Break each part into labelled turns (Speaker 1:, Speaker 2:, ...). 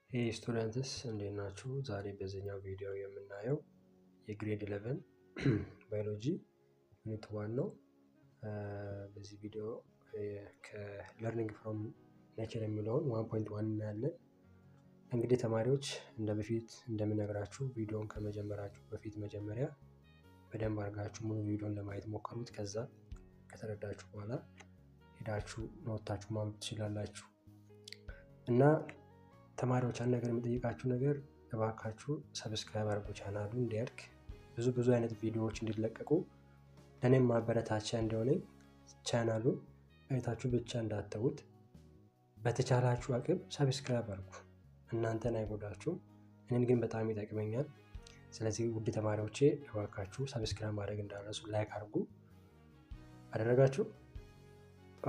Speaker 1: Hey students እንዴት ናችሁ? ዛሬ በዚህኛው ቪዲዮ የምናየው የግሬድ 11 ባዮሎጂ ዩኒት 1 ነው። በዚህ ቪዲዮ ከለርኒንግ ፍሮም ኔቸር የሚለውን 1.1 እናያለን። እንግዲህ ተማሪዎች እንደበፊት እንደምነግራችሁ ቪዲዮን ከመጀመራችሁ በፊት መጀመሪያ በደንብ አድርጋችሁ ሙሉ ቪዲዮን ለማየት ሞክሩት። ከዛ ከተረዳችሁ በኋላ ሄዳችሁ ኖታችሁ ማንበብ ትችላላችሁ። እና ተማሪዎች አንድ ነገር የምጠይቃችሁ ነገር እባካችሁ ሰብስክራይብ አድርጉ፣ ቻናሉ እንዲያድግ ብዙ አይነት ቪዲዮዎች እንዲለቀቁ ለኔም ማበረታቻ እንዲሆነኝ ቻናሉን አይታችሁ ብቻ እንዳትተውት። በተቻላችሁ አቅም ሰብስክራይብ አድርጉ። እናንተን አይጎዳችሁም፣ እኔን ግን በጣም ይጠቅመኛል። ስለዚህ ውድ ተማሪዎቼ እባካችሁ ሰብስክራይብ ማድረግ እንዳትረሱ፣ ላይክ አድርጉ። አደረጋችሁ?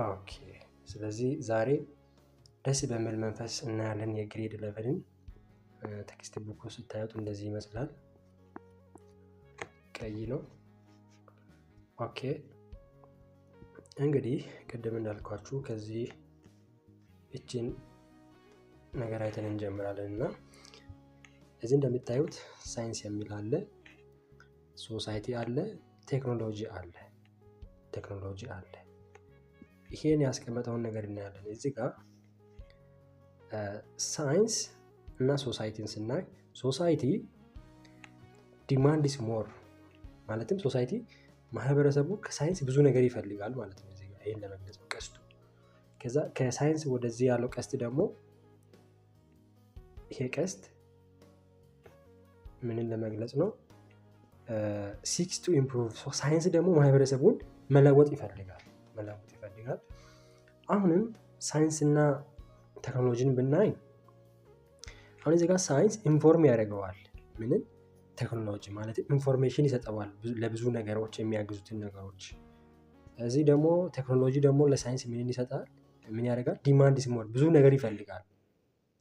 Speaker 1: ኦኬ። ስለዚህ ዛሬ ደስ በሚል መንፈስ እናያለን የግሬድ 11ን። ቴክስት ቡኩ ስታዩት እንደዚህ ይመስላል። ቀይ ነው። ኦኬ። እንግዲህ ቅድም እንዳልኳችሁ ከዚህ እቺን ነገር አይተን እንጀምራለን እና እዚህ እንደምታዩት ሳይንስ የሚል አለ፣ ሶሳይቲ አለ፣ ቴክኖሎጂ አለ። ይሄን ያስቀመጠውን ነገር እናያለን። እዚህ ጋር ሳይንስ እና ሶሳይቲን ስናይ ሶሳይቲ ዲማንድስ ሞር ማለትም ሶሳይቲ ማህበረሰቡ ከሳይንስ ብዙ ነገር ይፈልጋል ማለት ነው። እዚህ ጋር ይሄን ለመግለጽ ነው ቀስቱ። ከዛ ከሳይንስ ወደዚህ ያለው ቀስት ደግሞ ይሄ ቀስት ምንን ለመግለጽ ነው? ሲክስ ቱ ኢምፕሩቭ። ሳይንስ ደግሞ ማህበረሰቡን መለወጥ ይፈልጋል። አሁንም ሳይንስና ቴክኖሎጂን ብናይ አሁን እዚህ ጋር ሳይንስ ኢንፎርም ያደርገዋል። ምንን? ቴክኖሎጂ ማለት ኢንፎርሜሽን ይሰጠዋል ለብዙ ነገሮች የሚያግዙትን ነገሮች። እዚህ ደግሞ ቴክኖሎጂ ደግሞ ለሳይንስ ምን ይሰጣል? ምን ያደርጋል? ዲማንድስ ሞር፣ ብዙ ነገር ይፈልጋል።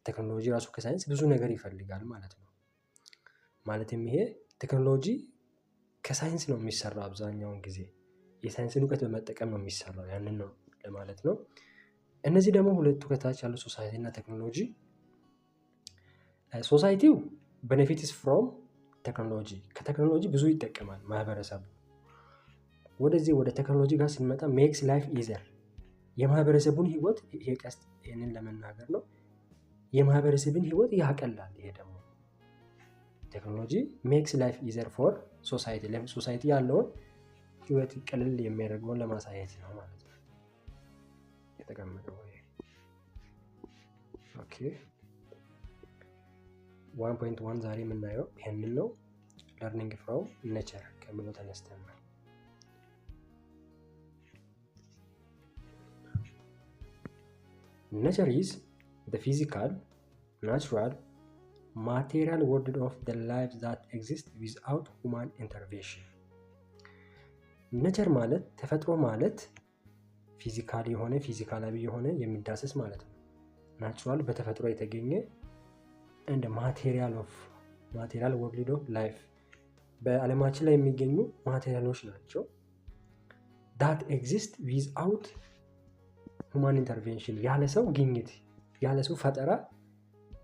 Speaker 1: ቴክኖሎጂ ራሱ ከሳይንስ ብዙ ነገር ይፈልጋል ማለት ነው። ማለትም ይሄ ቴክኖሎጂ ከሳይንስ ነው የሚሰራው አብዛኛውን ጊዜ የሳይንስን እውቀት በመጠቀም ነው የሚሰራው። ያንን ነው ለማለት ነው። እነዚህ ደግሞ ሁለቱ ከታች ያሉ ሶሳይቲ እና ቴክኖሎጂ። ሶሳይቲው ቤኔፊትስ ፍሮም ቴክኖሎጂ፣ ከቴክኖሎጂ ብዙ ይጠቀማል ማህበረሰቡ። ወደዚህ ወደ ቴክኖሎጂ ጋር ስንመጣ ሜክስ ላይፍ ኢዘር፣ የማህበረሰቡን ህይወት፣ ይሄ ቀስት ይሄንን ለመናገር ነው፣ የማህበረሰብን ህይወት ያቀላል። ይሄ ደግሞ ቴክኖሎጂ ሜክስ ላይፍ ኢዘር ፎር ሶሳይቲ፣ ለሶሳይቲ ያለውን ህይወት ቀለል የሚያደርገውን ለማሳየት ነው ማለት ነው የተቀመጠው። ኦኬ 1.1 ዛሬ የምናየው ይሄንን ነው። ለርኒንግ ፍሮም ኔቸር ከሚለው ተነስተን ነው። ኔቸር ኢዝ the physical, natural, material world of the life that exists without human intervention። ኔቸር ማለት ተፈጥሮ ማለት ፊዚካሊ የሆነ ፊዚካላዊ የሆነ የሚዳሰስ ማለት ነው። ናቹራል በተፈጥሮ የተገኘ እንደ ማቴሪያል ወርልድ ኦፍ ላይፍ በዓለማችን ላይ የሚገኙ ማቴሪያሎች ናቸው። ዳት ኤግዚስት ዊዝአውት ሁማን ኢንተርቬንሽን፣ ያለ ሰው ግኝት ያለ ሰው ፈጠራ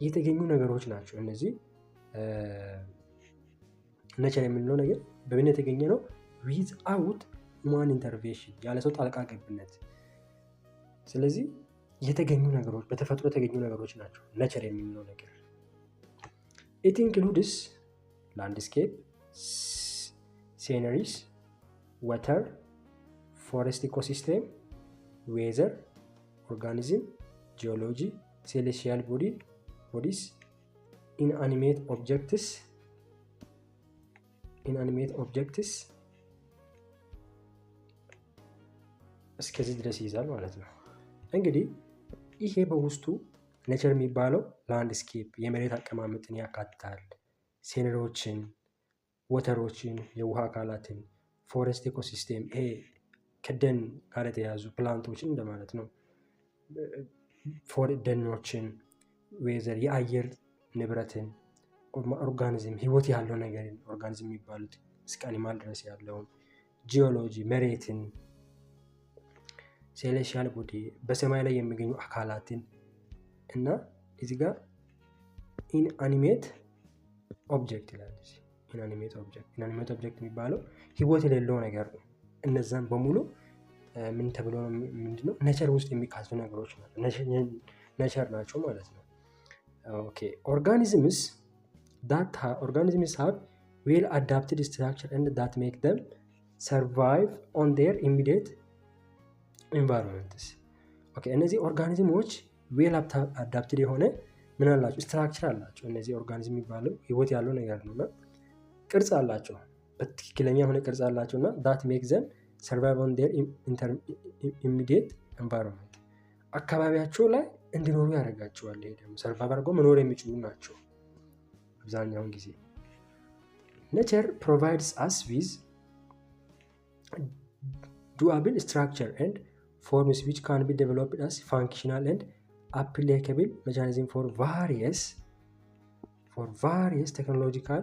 Speaker 1: የተገኙ ነገሮች ናቸው። እነዚህ ኔቸር የምንለው ነገር በምን የተገኘ ነው? ዊዝአውት ሁማን ኢንተርቬንሽን፣ ያለ ሰው ጣልቃ ገብነት። ስለዚህ የተገኙ ነገሮች በተፈጥሮ የተገኙ ነገሮች ናቸው ኔቸር የምንለው ነገር። ኢት ኢንክሉድስ ላንድስኬፕ፣ ሲነሪስ፣ ዋተር፣ ፎሬስት ኢኮሲስተም፣ ዌዘር፣ ኦርጋኒዝም፣ ጂኦሎጂ፣ ሴሌስቲያል ቦዲስ፣ ኢንአኒሜት ኦብጀክትስ እስከዚህ ድረስ ይይዛል ማለት ነው። እንግዲህ ይሄ በውስጡ ኔቸር የሚባለው ላንድስኬፕ የመሬት አቀማመጥን ያካትታል። ሴነሪዎችን፣ ወተሮችን፣ የውሃ አካላትን፣ ፎሬስት ኢኮሲስተም ይሄ ከደን ጋር የተያዙ ፕላንቶችን እንደማለት ነው። ደኖችን፣ ዌዘር የአየር ንብረትን፣ ኦርጋኒዝም ህይወት ያለው ነገር ኦርጋኒዝም የሚባሉት እስከ አኒማል ድረስ ያለውን፣ ጂኦሎጂ መሬትን፣ ሴሌስቲያል ቦዲ በሰማይ ላይ የሚገኙ አካላትን እና እዚህ ጋር ኢንአኒሜት ኦብጀክት ይላል። ኢንአኒሜት ኦብጀክት የሚባለው ህይወት የሌለው ነገር ነው። እነዛን በሙሉ ምን ተብሎ ነው ምንድነው ኔቸር ውስጥ የሚካተቱ ነገሮች ናቸው፣ ኔቸር ናቸው ማለት ነው። ኦኬ ኦርጋኒዝምስ have well adapted structure and that make them survive on their immediate environments። ኦኬ እነዚህ ኦርጋኒዝሞች ዌል አዳፕትድ የሆነ ምን አላቸው ስትራክቸር አላቸው። እነዚህ ኦርጋኒዝም የሚባለው ህይወት ያለው ነገር ነውና ቅርጽ አላቸው፣ በትክክለኛ የሆነ ቅርጽ አላቸው እና that make them survive on their immediate environment አካባቢያቸው ላይ እንዲኖሩ ያደርጋቸዋል። ይሄ ደግሞ ሰርቫይቭ አድርገው መኖር የሚችሉ ናቸው አብዛኛውን ጊዜ። nature provides us with durable structure and forms which can be developed as functional and applicable mechanism for various technological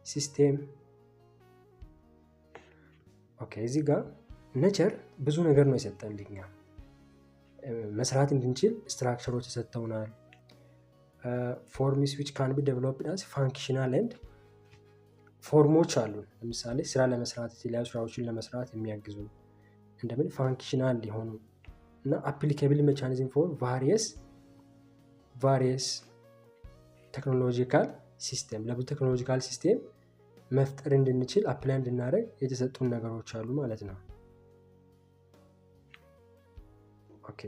Speaker 1: system። ኦኬ እዚህ ጋር ኔቸር ብዙ ነገር ነው የሰጠን ልኛ መስራት እንድንችል ስትራክቸሮች ተሰጥተውናል። ፎርምስ which can be developed as functional and ፎርሞች አሉ። ለምሳሌ ስራ ለመስራት የተለያዩ ስራዎችን ለመስራት የሚያግዙ እንደምን ፋንክሽናል ሊሆኑ እና applicable mechanism for various technological system ለብዙ ቴክኖሎጂካል ሲስተም መፍጠር እንድንችል አፕላይ እንድናደርግ የተሰጡን ነገሮች አሉ ማለት ነው። ኦኬ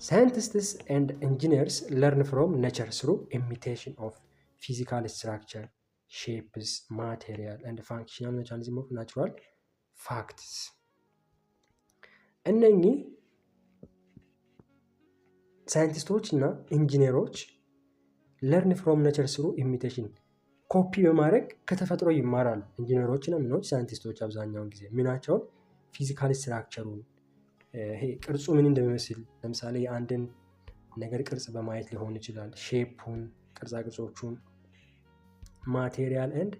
Speaker 1: scientists and engineers learn from nature through imitation of physical structure, shapes, material and functional mechanism of natural facts። እነኚህ ሳይንቲስቶች እና ኢንጂነሮች learn from nature through imitation ኮፒ በማድረግ ከተፈጥሮ ይማራሉ። ኢንጂነሮች እና ምኖች ሳይንቲስቶች አብዛኛውን ጊዜ ምናቸውን ፊዚካል ስትራክቸሩን ይሄ ቅርጹ ምን እንደሚመስል ለምሳሌ የአንድን ነገር ቅርጽ በማየት ሊሆን ይችላል። ሼፑን፣ ቅርጻ ቅርጾቹን፣ ማቴሪያል ኤንድ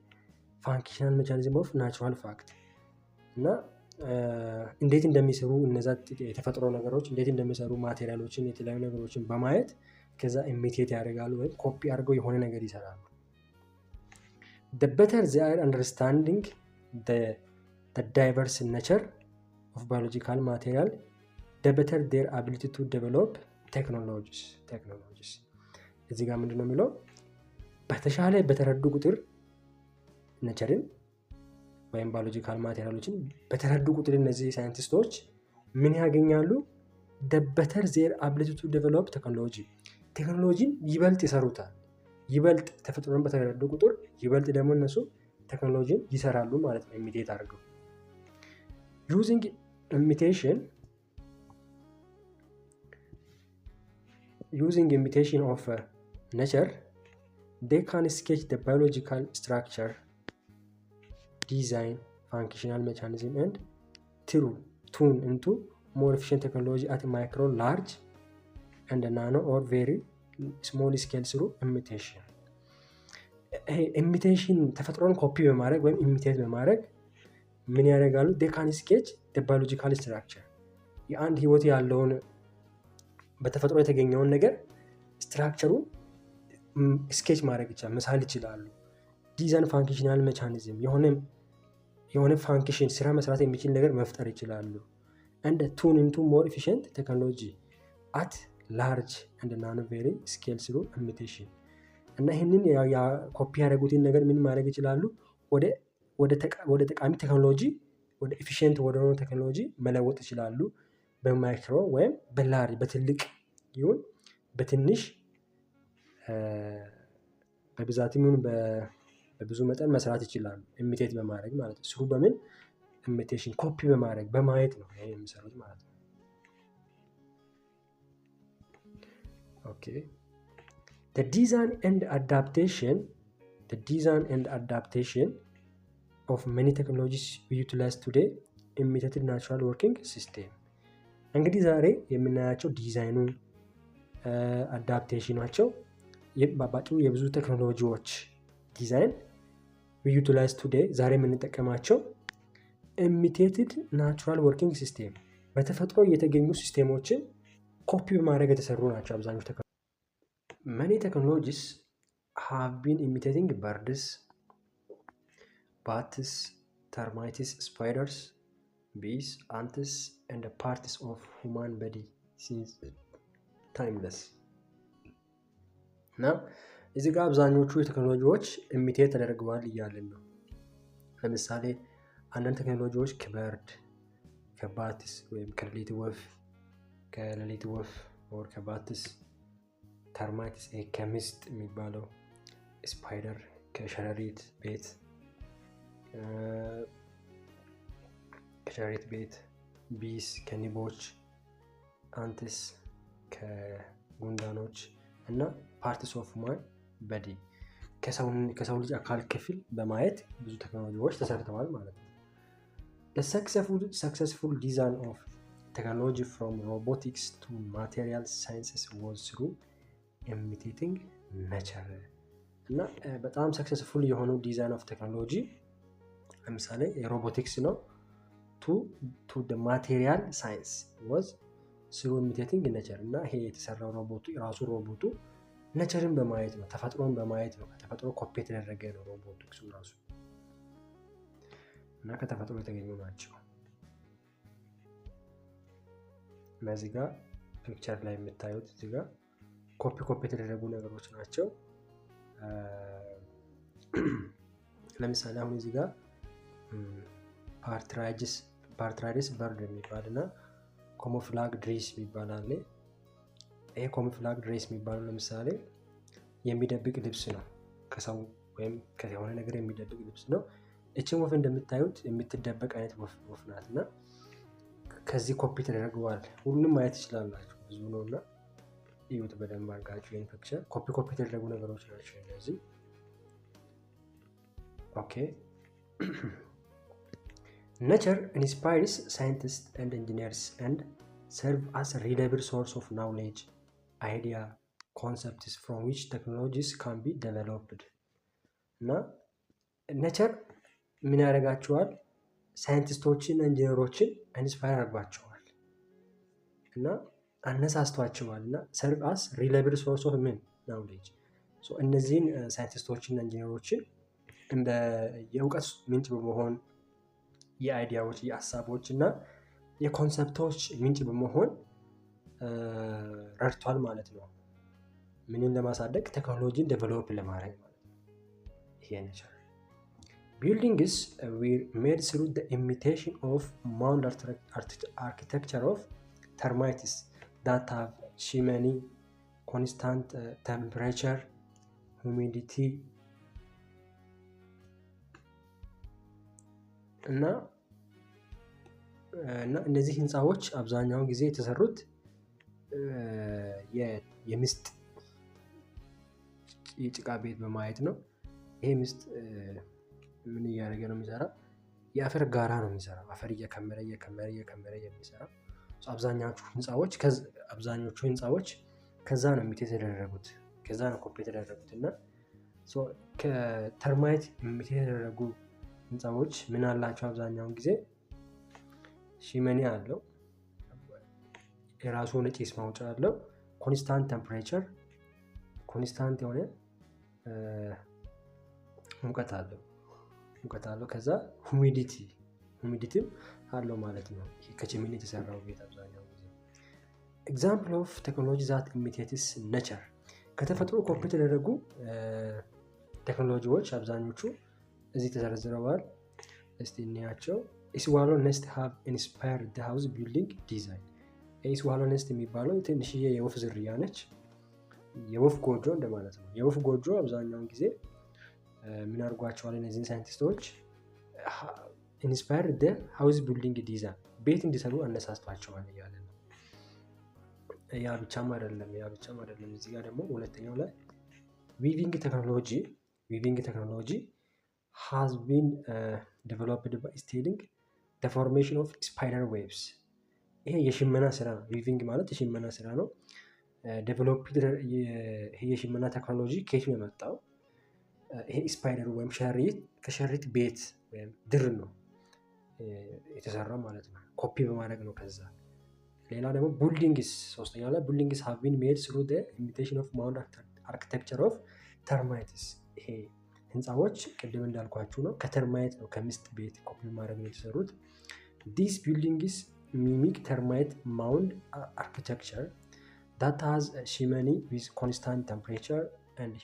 Speaker 1: ፋንክሽናል ሜካኒዝም ኦፍ ናቹራል ፋክት እና እንዴት እንደሚሰሩ እነዛ የተፈጥሮ ነገሮች እንዴት እንደሚሰሩ ማቴሪያሎችን፣ የተለያዩ ነገሮችን በማየት ከዛ ኢሚቴት ያደርጋሉ ወይም ኮፒ አድርገው የሆነ ነገር ይሰራሉ። the better they are understanding the diverse nature of biological material, the better their ability to develop technologies። እዚህ ጋር ምንድነው የሚለው በተሻለ በተረዱ ቁጥር ኔቸርን ወይም ባዮሎጂካል ማቴሪያሎችን በተረዱ ቁጥር እነዚህ ሳይንቲስቶች ምን ያገኛሉ? the better their ability to develop technology ቴክኖሎጂን ይበልጥ ይሰሩታል። ይበልጥ ተፈጥሮን በተረዱ ቁጥር ይበልጥ ደግሞ እነሱ ቴክኖሎጂን ይሰራሉ ማለት ነው ኢሚቴት አድርገው። using imitation of nature they can sketch the biological structure, design, functional mechanism and tune into more efficient technology at micro, large and nano or very small scale through imitation። ኢሚቴሽን ተፈጥሮን ኮፒ በማድረግ ወይም ኢሚቴት በማድረግ ምን ያደርጋሉ? they can sketch the biological structure የአንድ ህይወት ያለውን በተፈጥሮ የተገኘውን ነገር ስትራክቸሩን ስኬች ማድረግ ይችላል፣ መሳል ይችላሉ። ዲዛይን ፋንክሽናል ሜካኒዝም የሆነ ፋንክሽን ስራ መስራት የሚችል ነገር መፍጠር ይችላሉ። and tune into more efficient technology at large and nano very scale through imitation እና ይህንን ኮፒ ያደረጉትን ነገር ምን ማድረግ ይችላሉ? ወደ ጠቃሚ ቴክኖሎጂ ወደ ኤፊሽንት ወደ ሆነ ቴክኖሎጂ መለወጥ ይችላሉ። በማይክሮ ወይም በላርጅ በትልቅ ይሁን በትንሽ በብዛትም ይሁን በብዙ መጠን መስራት ይችላሉ ኢሚቴት በማድረግ ማለት ነው። ስሩ በምን ኢሚቴሽን ኮፒ በማድረግ በማየት ነው ይሄን የሚሰሩት ማለት ነው። ኦኬ the design and adaptation of many technologies we utilize today imitated natural working system። እንግዲህ ዛሬ የምናያቸው ዲዛይኑ አዳፕቴሽናቸው ባባጡ የብዙ ቴክኖሎጂዎች ዲዛይን we utilize today ዛሬ የምንጠቀማቸው imitated natural working system በተፈጥሮ የተገኙ ሲስተሞችን ኮፒ በማድረግ የተሰሩ ናቸው። አብዛኞቹ many technologies have been imitating birds, bats, termites, spiders, bees, ants, and parts of human body since timeless። እና እዚህ ጋር አብዛኞቹ ቴክኖሎጂዎች ኢሚቴት ተደርገዋል እያልን ነው። ለምሳሌ አንዳንድ ቴክኖሎጂዎች ከበርድ፣ ከባትስ ወይም ከሌሊት ወፍ ወር ከባትስ፣ ተርማይትስ ከሚስት የሚባለው፣ ስፓይደር ከሸረሪት ቤት፣ ቢስ ከንቦች፣ አንትስ ከጉንዳኖች እና ፓርትስ ኦፍ ማን በዲ ከሰው ልጅ አካል ክፍል በማየት ብዙ ቴክኖሎጂዎች ተሰርተዋል ማለት ነው። The successful design of technology from robotics to material sciences was through imitating nature። እና በጣም ሰክሰስፉል የሆነው ዲዛይን ኦፍ ቴክኖሎጂ ለምሳሌ የሮቦቲክስ ነው። to the material science was through imitating nature። እና ይሄ የተሰራው ሮቦቱ ነቸርን በማየት ነው፣ ተፈጥሮን በማየት ነው። ከተፈጥሮ ኮፒ የተደረገ ነው ሮቦቲክሱ ራሱ እና ከተፈጥሮ የተገኙ ናቸው። እዚህ ጋር ፒክቸር ላይ የምታዩት እዚህ ጋር ኮፒ የተደረጉ ነገሮች ናቸው። ለምሳሌ አሁን እዚህ ጋር ፓርትራይድስ በርድ የሚባልና ኮሞፍላግ ድሬስ የሚባል አለ። ይሄ ኮሞፍላግ ድሬስ የሚባለው ለምሳሌ የሚደብቅ ልብስ ነው፣ ከሰው ወይም ከሆነ ነገር የሚደብቅ ልብስ ነው። እቺን ወፍ እንደምታዩት የምትደበቅ አይነት ወፍ ናት እና ከዚህ ኮፒ ተደርገዋል። ሁሉንም ማየት ይችላላችሁ፣ ብዙ ነውና እዩት በደንብ አድርጋችሁ። ይሄን ፒክቸር ኮፒ የተደረጉ ነገሮች ናቸው እነዚህ። ኦኬ Nature inspires scientists and engineers and serve as a reliable source of knowledge, idea, concepts from which technologies can be developed። እና ኔቸር ምን ያደርጋቸዋል? ሳይንቲስቶችን፣ ኢንጂነሮችን ኢንስፓየር አድርጓቸዋል እና አነሳስቷቸዋል እና serve as reliable source of knowledge። እነዚህን ሳይንቲስቶችን፣ ኢንጂነሮችን እንደ የእውቀት ምንጭ በመሆን የአይዲያዎች፣ የሀሳቦች እና የኮንሰፕቶች ምንጭ በመሆን ረድቷል ማለት ነው። ምንን ለማሳደግ? ቴክኖሎጂን ዴቨሎፕ ለማድረግ ማለት ነው። ይሄ ኔቸር buildings were made through the imitation of mound architecture of termites that have chimney, constant temperature, humidity እና እነዚህ ህንፃዎች አብዛኛውን ጊዜ የተሰሩት የምስጥ የጭቃ ቤት በማየት ነው። ይሄ ምስጥ ምን እያደረገ ነው የሚሰራው? የአፈር ጋራ ነው የሚሰራው። አፈር እየከመረ የሚሰራው። አብዛኛዎቹ ህንፃዎች ከዛ ነው ኢሚቴት የተደረጉት፣ ከዛ ነው ኮፒ የተደረጉት እና ከተርማይት ኢሚቴት የተደረጉ ህንፃዎች ምን አላቸው? አብዛኛውን ጊዜ ሺመኒ አለው፣ የራሱ ሆነ ጭስ ማውጫ አለው፣ ኮንስታንት ቴምፕሬቸር፣ ኮንስታንት የሆነ ሙቀት አለው። ከዛ ሁሚዲቲም አለው ማለት ነው። ከቺምኒ የተሰራው ቤት አብዛኛው ጊዜ ኤግዛምፕል ኦፍ ቴክኖሎጂ ዛት ኢሚቴትስ ኔቸር። ከተፈጥሮ ኮፒ የተደረጉ ቴክኖሎጂዎች አብዛኞቹ እዚህ ተዘርዝረዋል። እስቲ እንያቸው። ኢስዋሎ ኔስት ሃቭ ኢንስፓየርድ ዘ ሃውስ ቢልዲንግ ዲዛይን። ኢስዋሎ ኔስት የሚባለው ትንሽዬ የወፍ ዝርያ ነች። የወፍ ጎጆ እንደማለት ነው። የወፍ ጎጆ አብዛኛውን ጊዜ ምን አድርጓቸዋል? እነዚህን ሳይንቲስቶች ኢንስፓየርድ ዘ ሃውስ ቢልዲንግ ዲዛይን፣ ቤት እንዲሰሩ አነሳስቷቸዋል እያለ ነው። ያ ብቻም አይደለም። እዚህ ጋር ደግሞ ሁለተኛው ላይ ዊቪንግ ቴክኖሎጂ has been developed by studying the formation of spider webs። ይሄ የሽመና ስራ ነው። ዊቪንግ ማለት የሽመና ስራ ነው። ይሄ የሽመና ቴክኖሎጂ ከየት ነው የመጣው? ይሄ ስፓይደር ወይም ከሸሪት ቤት ወይም ድር ነው የተሰራው ማለት ነው። ኮፒ በማድረግ ነው። ከዛ ሌላ ደግሞ ሶስተኛው ላይ buildings have been made through the imitation of mound አርኪቴክቸር ኦፍ ተርማይትስ። ይሄ ህንፃዎች ቅድም እንዳልኳችሁ ነው፣ ከተርማይት ነው ከምስጥ ቤት ኮፒ ማድረግ ነው የተሰሩት። ዲስ ቢልዲንግስ ሚሚክ ተርማይት ማውንድ አርኪቴክቸር ዳት ሃዝ ሺመኒ ዊዝ ኮንስታንት ቴምፕሬቸር ኤንድ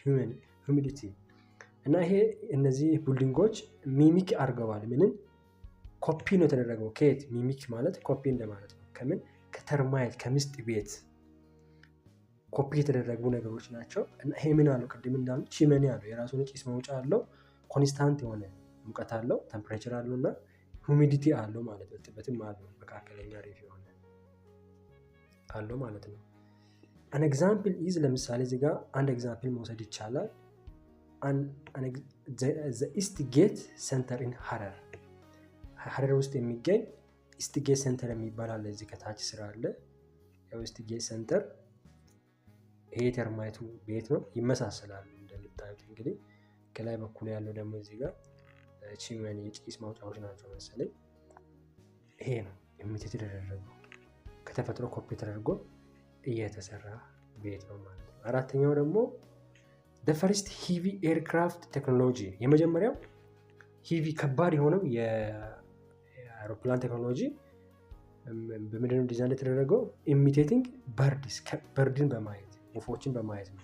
Speaker 1: ሁሚዲቲ። እና ይሄ እነዚህ ቢልዲንጎች ሚሚክ አድርገዋል። ምንን ኮፒ ነው የተደረገው? ከየት? ሚሚክ ማለት ኮፒ እንደማለት ነው። ከምን? ከተርማይት ከምስጥ ቤት ኮፒ የተደረጉ ነገሮች ናቸው። እና ይሄ ምን አለው? ቅድም እንዳሉት ቺመኒ አለው፣ የራሱን ጭስ መውጫ አለው፣ ኮንስታንት የሆነ ሙቀት አለው፣ ቴምፕሬቸር አለው እና ሁሚዲቲ አለው ማለት ነው። እርጥበትም አለው፣ መካከለኛ ሬት የሆነ አለው ማለት ነው። አን ኤግዛምፕል ኢዝ ለምሳሌ እዚህ ጋር አንድ ኤግዛምፕል መውሰድ ይቻላል። ዘ ኢስት ጌት ሴንተር ኢን ሀረር። ሀረር ውስጥ የሚገኝ ኢስት ጌት ሴንተር የሚባል አለ። እዚህ ከታች ስራ አለ። ያው ኢስት ጌት ሴንተር ይሄ ተርማይቱ ቤት ነው። ይመሳሰላሉ እንደምታዩት። እንግዲህ ከላይ በኩል ያለው ደግሞ እዚህ ጋር ቺመኒ የጭስ ማውጫዎች ናቸው መሰለኝ። ይሄ ነው ኢሚቴት የተደረገው ከተፈጥሮ ኮፒ ተደርጎ እየተሰራ ቤት ነው ማለት ነው። አራተኛው ደግሞ the first heavy aircraft technology። የመጀመሪያው ሂቪ ከባድ የሆነው የአውሮፕላን ቴክኖሎጂ በምንድን ነው ዲዛይን የተደረገው? ኢሚቴቲንግ በርድስ፣ በርድን በማየት ወፎችን በማየት ነው።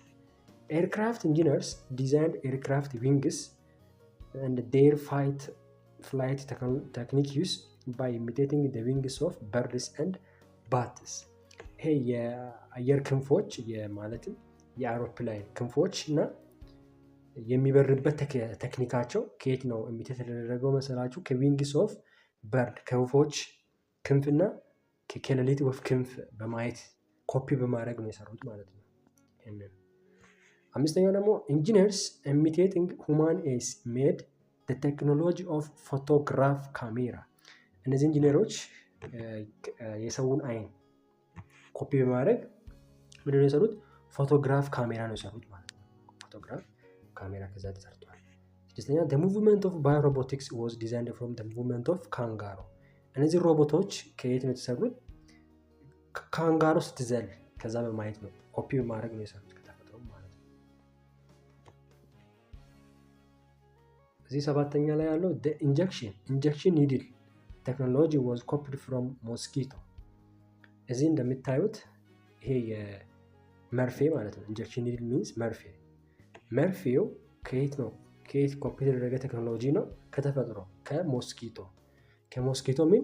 Speaker 1: ኤርክራፍት ኢንጂነርስ ዲዛይንድ ኤርክራፍት ዊንግስ and their flight techniques by imitating the wings of birds and bats። ይሄ የአየር ክንፎች ማለትም የአውሮፕላን ክንፎች እና የሚበርበት ቴክኒካቸው ከየት ነው ኢሚቴት የተደረገው መሰላችሁ? ከዊንግስ ኦፍ በርድ ከወፎች ክንፍና ከሌሊት ወፍ ክንፍ በማየት ኮፒ በማድረግ ነው የሰሩት ማለት ነው። ይሄንን አምስተኛው ደግሞ ኢንጂነርስ ኢሚቴቲንግ ሁማን ኤስ ሜድ the technology of photograph camera። እነዚህ ኢንጂነሮች የሰውን አይን ኮፒ በማድረግ ምንድነው የሰሩት? ፎቶግራፍ ካሜራ ነው የሰሩት ማለት ነው። ፎቶግራፍ ካሜራ ከዛ ተሰርቷል። ስድስተኛ the movement of biorobotics was designed from the movement of kangaroo። እነዚህ ሮቦቶች ከየት ነው የተሰሩት? ካንጋሮ ስትዘል ከዛ በማየት ነው ኮፒ በማድረግ ነው የሰሩት ከተፈጥሮ ማለት ነው። እዚህ ሰባተኛ ላይ ያለው the injection needle technology was copied from mosquito። እዚህ እንደምታዩት ይሄ የመርፌ ማለት ነው። ኢንጀክሽን ኒድል ሚንስ መርፌ። መርፌው ከየት ነው? ከየት ኮፒ የተደረገ ቴክኖሎጂ ነው? ከተፈጥሮ ከሞስኪቶ። ከሞስኪቶ ምን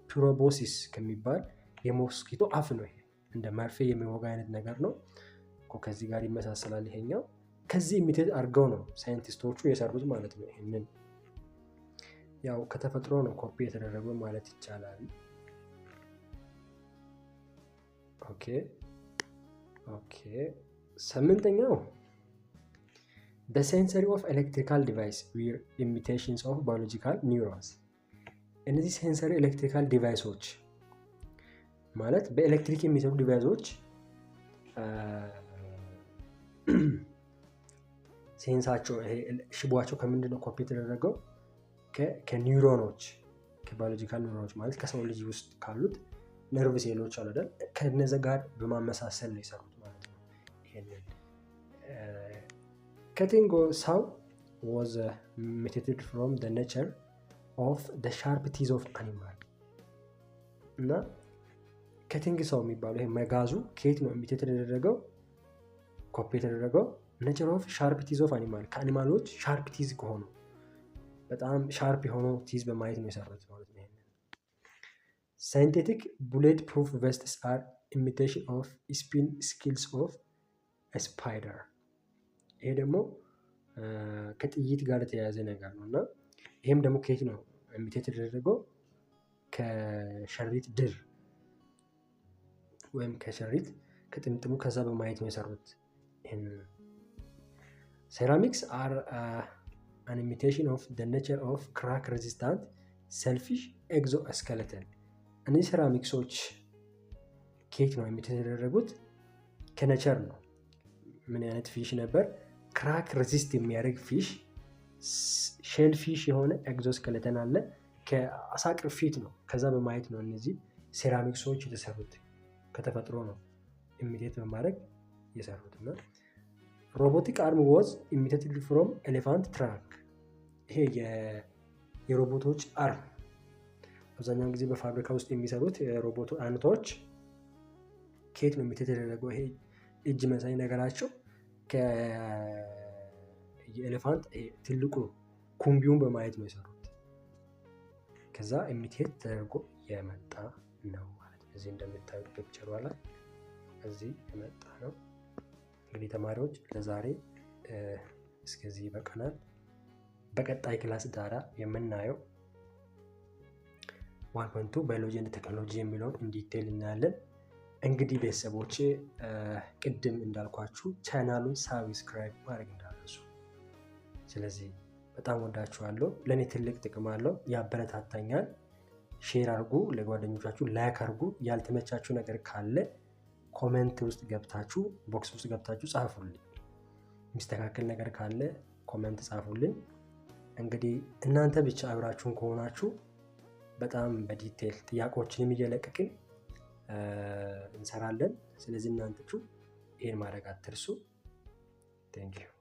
Speaker 1: ፒሮቦሲስ ከሚባል የሞስኪቶ አፍ ነው። ይሄ እንደ መርፌ የሚወጋ አይነት ነገር ነው። ከዚህ ጋር ይመሳሰላል ይሄኛው። ከዚህ ኢሚቴት አድርገው ነው ሳይንቲስቶቹ የሰሩት ማለት ነው። ይሄንን ያው ከተፈጥሮ ነው ኮፒ የተደረገው ማለት ይቻላል። ኦኬ ስምንተኛው the sensory of electrical device were imitations of biological neurons። እነዚህ ሴንሰሪ ኤሌክትሪካል ዲቫይሶች ማለት በኤሌክትሪክ የሚሰሩ ዲቫይሶች ሴንሳቸው ይሄ ሽቦአቸው ከምንድን ነው ኮፒ የተደረገው? ከኒውሮኖች ከባዮሎጂካል ኒውሮኖች ማለት ከሰው ልጅ ውስጥ ካሉት ነርቭ ሴሎች አሉ አይደል? ከነዚህ ጋር በማመሳሰል ነው የሰሩት ማለት ነው። ይሄንን cutting saw was imitated from the nature of the sharp teeth of animal። እና cutting saw የሚባለው ይሄ መጋዙ ከየት ነው ኢሚቴት የተደረገው? ኮፒ የተደረገው nature of sharp teeth of animal ከአኒማሎች ሻርፕ ቲዝ ከሆኑ በጣም ሻርፕ የሆኑ ቲዝ በማየት ነው የሰሩት ማለት ነው። Synthetic bulletproof vests are imitation of spin skills of a spider። ይሄ ደግሞ ከጥይት ጋር የተያያዘ ነገር ነው እና ይሄም ደግሞ ከየት ነው ኢሚቴት የተደረገው? ከሸሪት ድር ወይም ከሸሪት ከጥምጥሙ ከዛ በማየት ነው የሰሩት። Ceramics are an imitation of the nature of crack resistant selfish exoskeleton። እነዚህ ሴራሚክሶች ከየት ነው ኢሚቴት የተደረጉት? ከነቸር ነው። ምን አይነት ፊሽ ነበር? ክራክ ሬዚስት የሚያደርግ ፊሽ ሼል ፊሽ የሆነ ኤግዞስኬሌተን አለ። ከአሳ ቅርፊት ነው። ከዛ በማየት ነው እነዚህ ሴራሚክሶች የተሰሩት። ከተፈጥሮ ነው ኢሚቴት በማድረግ የሰሩት እና robotic arm was imitated from elephant trunk። ይሄ የሮቦቶች አርም አብዛኛውን ጊዜ በፋብሪካ ውስጥ የሚሰሩት የሮቦት አይነቶች ከየት ነው ኢሚቴት የተደረገው? ይሄ እጅ መሳይ ነገራቸው የኤሌፋንት ትልቁ ኩምቢውን በማየት ነው የሰሩት። ከዛ ኢሚቴት ተደርጎ የመጣ ነው ማለት ነው። እዚህ እንደምታዩት ፒክቸሩ ላይ እዚህ የመጣ ነው። እንግዲህ ተማሪዎች ለዛሬ እስከዚህ ይበቃናል። በቀጣይ ክላስ ዳራ የምናየው 1.2 ባዮሎጂ ኤንድ ቴክኖሎጂ የሚለውን ኢንዲቴል እናያለን። እንግዲህ ቤተሰቦቼ ቅድም እንዳልኳችሁ ቻናሉን ሳብስክራይብ ማድረግ እንዳትረሱ። ስለዚህ በጣም ወዳችኋለሁ። ለኔ ትልቅ ጥቅም አለው፣ ያበረታታኛል። ሼር አድርጉ፣ ለጓደኞቻችሁ ላይክ አድርጉ። ያልተመቻችሁ ነገር ካለ ኮሜንት ውስጥ ገብታችሁ ቦክስ ውስጥ ገብታችሁ ጻፉልኝ። የሚስተካከል ነገር ካለ ኮሜንት ጻፉልኝ። እንግዲህ እናንተ ብቻ አብራችሁን ከሆናችሁ በጣም በዲቴል ጥያቄዎችን እየለቀቅን እንሰራለን። ስለዚህ እናንተቹ ይሄን ማድረግ አትርሱ። ቴንክ ዩ